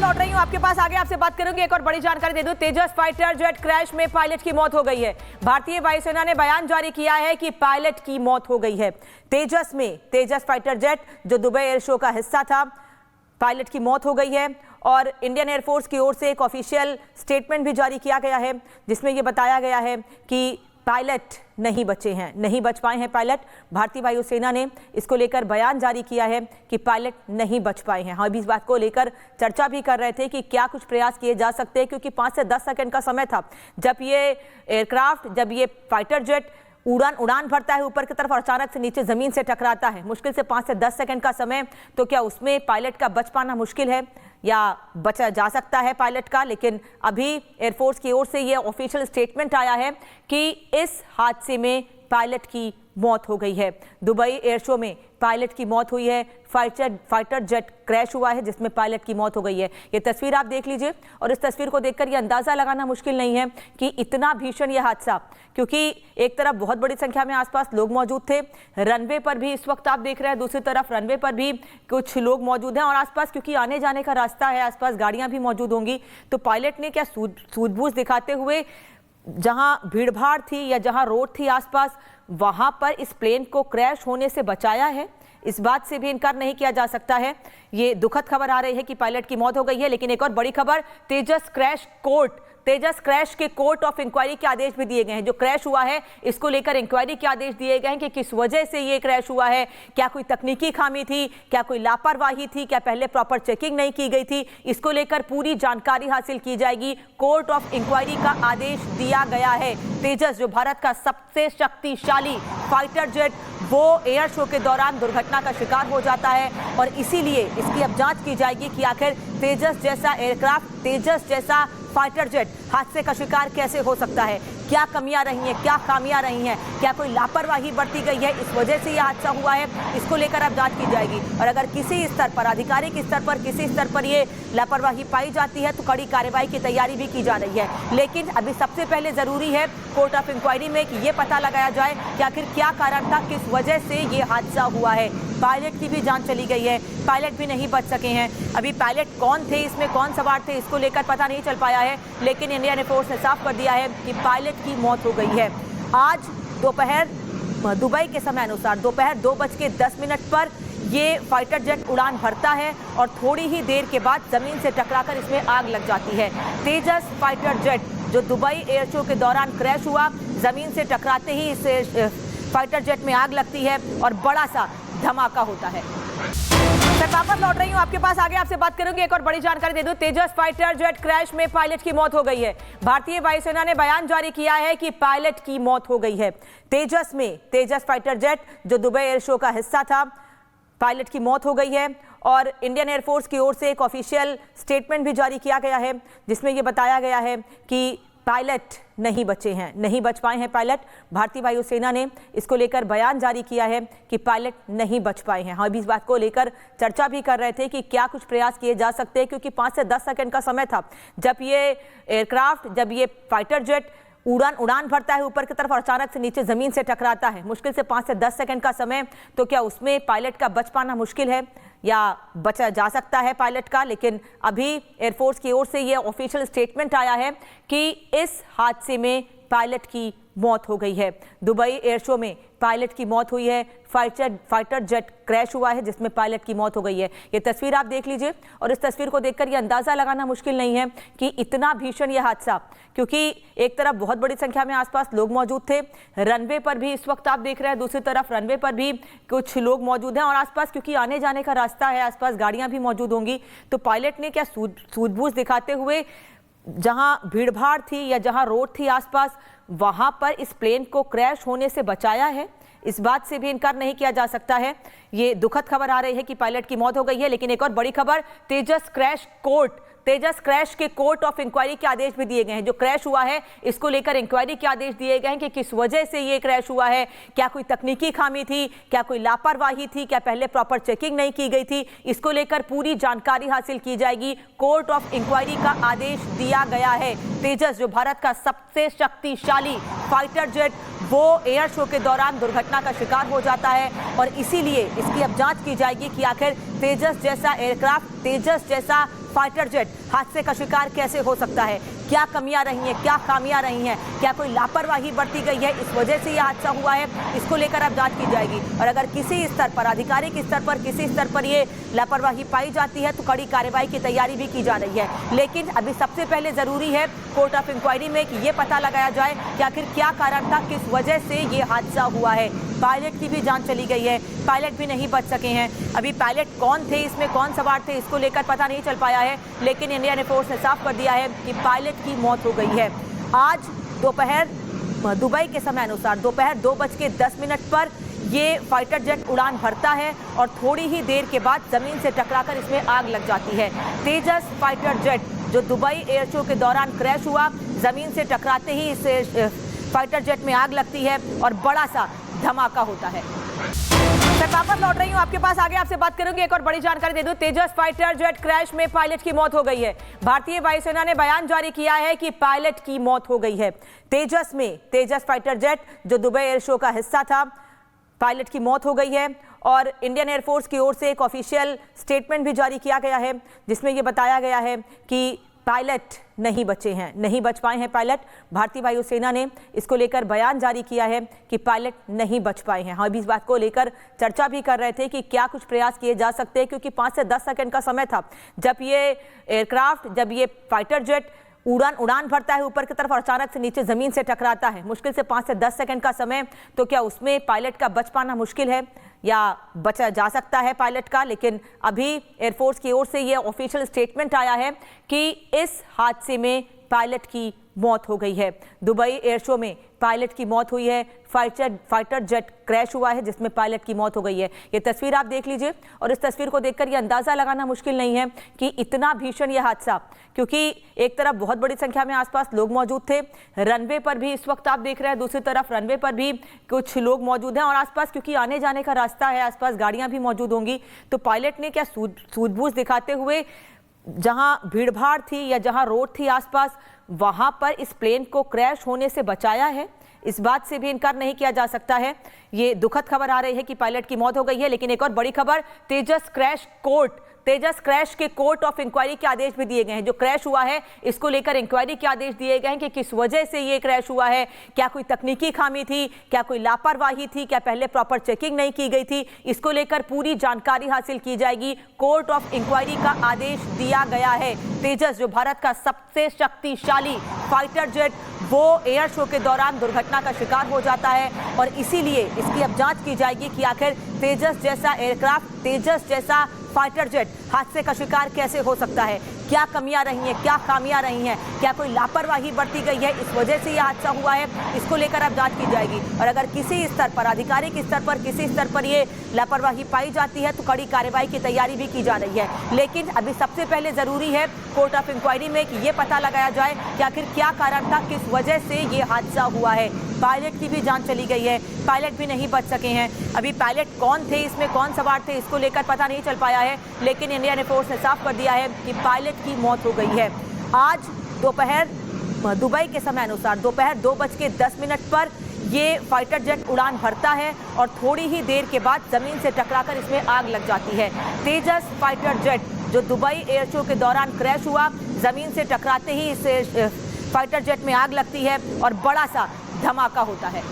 लौट रही हूँ आपके पास। आगे आपसे बात करूंगी। एक और बड़ी जानकारी दे दूं, तेजस फाइटर जेट क्रैश में पायलट की मौत हो गई है। भारतीय वायुसेना ने बयान जारी किया है कि पायलट की मौत हो गई है। तेजस फाइटर जेट जो दुबई एयर शो का हिस्सा था, पायलट की मौत हो गई है और इंडियन एयरफोर्स की ओर से एक ऑफिशियल स्टेटमेंट भी जारी किया गया है, जिसमें यह बताया गया है कि पायलट नहीं बचे हैं, नहीं बच पाए हैं पायलट। भारतीय वायुसेना ने इसको लेकर बयान जारी किया है कि पायलट नहीं बच पाए हैं। हम इस बात को लेकर चर्चा भी कर रहे थे कि क्या कुछ प्रयास किए जा सकते हैं, क्योंकि 5 से 10 सेकंड का समय था जब ये एयरक्राफ्ट, जब ये फाइटर जेट उड़ान भरता है ऊपर की तरफ और अचानक से नीचे जमीन से टकराता है। मुश्किल से 5 से 10 सेकंड का समय, तो क्या उसमें पायलट का बच पाना मुश्किल है या बचा जा सकता है पायलट का? लेकिन अभी एयरफोर्स की ओर से ये ऑफिशियल स्टेटमेंट आया है कि इस हादसे में पायलट की मौत हो गई है। दुबई एयर शो में पायलट की मौत हुई है। फाइटर जेट क्रैश हुआ है जिसमें पायलट की मौत हो गई है। ये तस्वीर आप देख लीजिए और इस तस्वीर को देखकर ये अंदाजा लगाना मुश्किल नहीं है कि इतना भीषण ये हादसा, क्योंकि एक तरफ बहुत बड़ी संख्या में आसपास लोग मौजूद थे, रनवे पर भी इस वक्त आप देख रहे हैं, दूसरी तरफ रनवे पर भी कुछ लोग मौजूद हैं और आसपास क्योंकि आने जाने का रास्ता है, आसपास गाड़ियां भी मौजूद होंगी, तो पायलट ने क्या सूझबूझ दिखाते हुए जहां भीड़भाड़ थी या जहां रोड थी आसपास, वहां पर इस प्लेन को क्रैश होने से बचाया है। इस बात से भी इनकार नहीं किया जा सकता है। ये दुखद खबर आ रही है कि पायलट की मौत हो गई है, लेकिन एक और बड़ी खबर, तेजस क्रैश के कोर्ट ऑफ इंक्वायरी के आदेश भी दिए गए हैं। जो क्रैश हुआ है इसको लेकर इंक्वायरी के आदेश दिए गए हैं कि किस वजह से ये क्रैश हुआ है, क्या कोई तकनीकी खामी थी, क्या कोई लापरवाही थी, क्या पहले प्रॉपर चेकिंग नहीं की गई थी, इसको लेकर पूरी जानकारी हासिल की जाएगी। कोर्ट ऑफ इंक्वायरी का आदेश दिया गया है। तेजस जो भारत का सबसे शक्तिशाली फाइटर जेट, वो एयर शो के दौरान दुर्घटना का शिकार हो जाता है और इसीलिए इसकी अब जांच की जाएगी कि आखिर तेजस जैसा एयरक्राफ्ट, तेजस जैसा फाइटर जेट हादसे का शिकार कैसे हो सकता है, क्या कमियां रही हैं, क्या खामियां रही हैं, क्या कोई लापरवाही बरती गई है, इस वजह से यह हादसा हुआ है, इसको लेकर अब जांच की जाएगी। और अगर किसी स्तर पर, आधिकारिक स्तर पर किसी स्तर पर ये लापरवाही पाई जाती है तो कड़ी कार्रवाई की तैयारी भी की जा रही है। लेकिन अभी सबसे पहले जरूरी है कोर्ट ऑफ इंक्वायरी में कि ये पता लगाया जाए कि आखिर क्या कारण था, किस वजह से ये हादसा हुआ है। पायलट की भी जान चली गई है, पायलट भी नहीं बच सके हैं। अभी पायलट कौन थे, इसमें कौन सवार थे, इसको लेकर पता नहीं चल पाया है, लेकिन इंडियन एयरफोर्स ने साफ कर दिया है कि पायलट की मौत हो गई है। आज दोपहर, दुबई के समय अनुसार दोपहर 2:10 पर ये फाइटर जेट उड़ान भरता है और थोड़ी ही देर के बाद जमीन से टकराकर इसमें आग लग जाती है। तेजस फाइटर जेट जो दुबई एयर शो के दौरान क्रैश हुआ, जमीन से टकराते ही इस फाइटर जेट में आग लगती है और बड़ा सा धमाका होता है। मैं वापस लौट रही हूँ आपके पास। आगे आपसे बात करूंगी। एक और बड़ी जानकारी दे दूं, तेजस फाइटर जेट क्रैश में पायलट की मौत हो गई है। भारतीय वायुसेना ने बयान जारी किया है कि पायलट की मौत हो गई है। तेजस फाइटर जेट जो दुबई एयर शो का हिस्सा था, पायलट की मौत हो गई है और इंडियन एयरफोर्स की ओर से एक ऑफिशियल स्टेटमेंट भी जारी किया गया है, जिसमें यह बताया गया है कि पायलट नहीं बचे हैं, नहीं बच पाए हैं पायलट। भारतीय वायुसेना ने इसको लेकर बयान जारी किया है कि पायलट नहीं बच पाए हैं। हम इस बात को लेकर चर्चा भी कर रहे थे कि क्या कुछ प्रयास किए जा सकते हैं, क्योंकि 5 से 10 सेकंड का समय था जब ये एयरक्राफ्ट, जब ये फाइटर जेट उड़ान भरता है ऊपर की तरफ और अचानक से नीचे जमीन से टकराता है। मुश्किल से 5 से 10 सेकंड का समय, तो क्या उसमें पायलट का बच पाना मुश्किल है या बचा जा सकता है पायलट का? लेकिन अभी एयरफोर्स की ओर से ये ऑफिशियल स्टेटमेंट आया है कि इस हादसे में पायलट की मौत हो गई है। दुबई एयर शो में पायलट की मौत हुई है। फाइटर जेट क्रैश हुआ है जिसमें पायलट की मौत हो गई है। ये तस्वीर आप देख लीजिए और इस तस्वीर को देखकर ये अंदाजा लगाना मुश्किल नहीं है कि इतना भीषण ये हादसा, क्योंकि एक तरफ बहुत बड़ी संख्या में आसपास लोग मौजूद थे, रनवे पर भी इस वक्त आप देख रहे हैं, दूसरी तरफ रनवे पर भी कुछ लोग मौजूद हैं और आसपास क्योंकि आने जाने का रास्ता है, आसपास गाड़ियां भी मौजूद होंगी, तो पायलट ने क्या सूझबूझ दिखाते हुए जहां भीड़भाड़ थी या जहां रोड थी आसपास, वहां पर इस प्लेन को क्रैश होने से बचाया है। इस बात से भी इनकार नहीं किया जा सकता है। ये दुखद खबर आ रही है कि पायलट की मौत हो गई है, लेकिन एक और बड़ी खबर, तेजस क्रैश के कोर्ट ऑफ इंक्वायरी के आदेश भी दिए गए हैं। जो क्रैश हुआ है इसको लेकर इंक्वायरी के आदेश दिए गए हैं कि किस वजह से ये क्रैश हुआ है, क्या कोई तकनीकी खामी थी, क्या कोई लापरवाही थी, क्या पहले प्रॉपर चेकिंग नहीं की गई थी, इसको लेकर पूरी जानकारी हासिल की जाएगी। कोर्ट ऑफ इंक्वायरी का आदेश दिया गया है। तेजस जो भारत का सबसे शक्तिशाली फाइटर जेट, वो एयर शो के दौरान दुर्घटना का शिकार हो जाता है और इसीलिए इसकी अब जांच की जाएगी कि आखिर तेजस जैसा एयरक्राफ्ट, तेजस जैसा फाइटर जेट हादसे का शिकार कैसे हो सकता है, क्या कमियां रही हैं, क्या खामियां रही हैं, क्या कोई लापरवाही बरती गई है, इस वजह से यह हादसा हुआ है, इसको लेकर अब जांच की जाएगी। और अगर किसी स्तर पर, आधिकारिक स्तर पर, किसी स्तर पर ये लापरवाही पाई जाती है तो कड़ी कार्रवाई की तैयारी भी की जा रही है। लेकिन अभी सबसे पहले जरूरी है कोर्ट ऑफ इंक्वायरी में कि ये पता लगाया जाए कि आखिर क्या कारण था, किस वजह से ये हादसा हुआ है। पायलट की भी जान चली गई है, पायलट भी नहीं बच सके हैं। अभी पायलट कौन थे, इसमें कौन सवार थे, इसको लेकर पता नहीं चल पाया है। लेकिन इंडियन एयरफोर्स ने साफ कर दिया है कि पायलट की मौत हो गई है। आज दोपहर दुबई के समय अनुसार दोपहर 2:10 पर ये फाइटर जेट उड़ान भरता है और थोड़ी ही देर के बाद जमीन से टकराकर इसमें आग लग जाती है। तेजस फाइटर जेट जो दुबई एयर शो के दौरान क्रैश हुआ, जमीन से टकराते ही इस फाइटर जेट में आग लगती है और बड़ा सा धमाका होता है। मैं वापस लौट रही हूँ आपके पास, आगे आपसे बात करूंगी। एक और बड़ी जानकारी दे दूं, तेजस फाइटर जेट क्रैश में पायलट की मौत हो गई है। भारतीय वायुसेना ने बयान जारी किया है कि पायलट की मौत हो गई है। तेजस फाइटर जेट जो दुबई एयर शो का हिस्सा था, पायलट की मौत हो गई है। और इंडियन एयरफोर्स की ओर से एक ऑफिशियल स्टेटमेंट भी जारी किया गया है जिसमें यह बताया गया है कि पायलट नहीं बचे हैं, नहीं बच पाए हैं पायलट। भारतीय वायुसेना ने इसको लेकर बयान जारी किया है कि पायलट नहीं बच पाए हैं। हम इस बात को लेकर चर्चा भी कर रहे थे कि क्या कुछ प्रयास किए जा सकते हैं, क्योंकि 5 से 10 सेकंड का समय था जब ये एयरक्राफ्ट, जब ये फाइटर जेट उड़ान भरता है ऊपर की तरफ और अचानक से नीचे जमीन से टकराता है। मुश्किल से 5 से 10 सेकंड का समय, तो क्या उसमें पायलट का बच पाना मुश्किल है या बचा जा सकता है पायलट का? लेकिन अभी एयरफोर्स की ओर से ये ऑफिशियल स्टेटमेंट आया है कि इस हादसे में पायलट की मौत हो गई है। दुबई एयर शो में पायलट की मौत हुई है, फाइटर जेट क्रैश हुआ है जिसमें पायलट की मौत हो गई है। ये तस्वीर आप देख लीजिए और इस तस्वीर को देखकर ये अंदाजा लगाना मुश्किल नहीं है कि इतना भीषण ये हादसा, क्योंकि एक तरफ बहुत बड़ी संख्या में आसपास लोग मौजूद थे, रनवे पर भी इस वक्त आप देख रहे हैं, दूसरी तरफ रनवे पर भी कुछ लोग मौजूद हैं और आसपास क्योंकि आने जाने का रास्ता है, आसपास गाड़ियां भी मौजूद होंगी। तो पायलट ने क्या सूझबूझ दिखाते हुए जहां भीड़भाड़ थी या जहां रोड थी आसपास, वहां पर इस प्लेन को क्रैश होने से बचाया है? इस बात से भी इनकार नहीं किया जा सकता है। ये दुखद खबर आ रही है कि पायलट की मौत हो गई है। लेकिन एक और बड़ी खबर, तेजस क्रैश के कोर्ट ऑफ इंक्वायरी के आदेश भी दिए गए हैं। जो क्रैश हुआ है इसको लेकर इंक्वायरी के आदेश दिए गए हैं कि किस वजह से ये क्रैश हुआ है, क्या कोई तकनीकी खामी थी, क्या कोई लापरवाही थी, क्या पहले प्रॉपर चेकिंग नहीं की गई थी, इसको लेकर पूरी जानकारी हासिल की जाएगी। कोर्ट ऑफ इंक्वायरी का आदेश दिया गया है। तेजस जो भारत का सबसे शक्तिशाली फाइटर जेट, वो एयर शो के दौरान दुर्घटना का शिकार हो जाता है और इसीलिए इसकी अब जांच की जाएगी कि आखिर तेजस जैसा एयरक्राफ्ट, तेजस जैसा फाइटर जेट हादसे का शिकार कैसे हो सकता है, क्या कमियां रही हैं, क्या खामियां रही हैं, क्या कोई लापरवाही बरती गई है, इस वजह से यह हादसा हुआ है, इसको लेकर अब जांच की जाएगी। और अगर किसी स्तर पर, आधिकारिक स्तर पर, किसी स्तर पर ये लापरवाही पाई जाती है तो कड़ी कार्रवाई की तैयारी भी की जा रही है। लेकिन अभी सबसे पहले जरूरी है कोर्ट ऑफ इंक्वायरी में कि ये पता लगाया जाए कि आखिर क्या कारण था, किस वजह से ये हादसा हुआ है। पायलट की भी जान चली गई है, पायलट भी नहीं बच सके हैं। अभी पायलट कौन थे, इसमें कौन सवार थे, इसको लेकर पता नहीं चल पाया है। लेकिन इंडियन एयरफोर्स ने साफ कर दिया है कि पायलट की मौत हो गई है। आज दोपहर दुबई के समय अनुसार दोपहर 2:10 पर ये फाइटर जेट उड़ान भरता है और थोड़ी ही देर के बाद जमीन से टकराकर इसमें आग लग जाती है। तेजस फाइटर जेट जो दुबई एयर शो के दौरान क्रैश हुआ, जमीन से टकराते ही इस फाइटर जेट में आग लगती है और बड़ा सा धमाका होता है।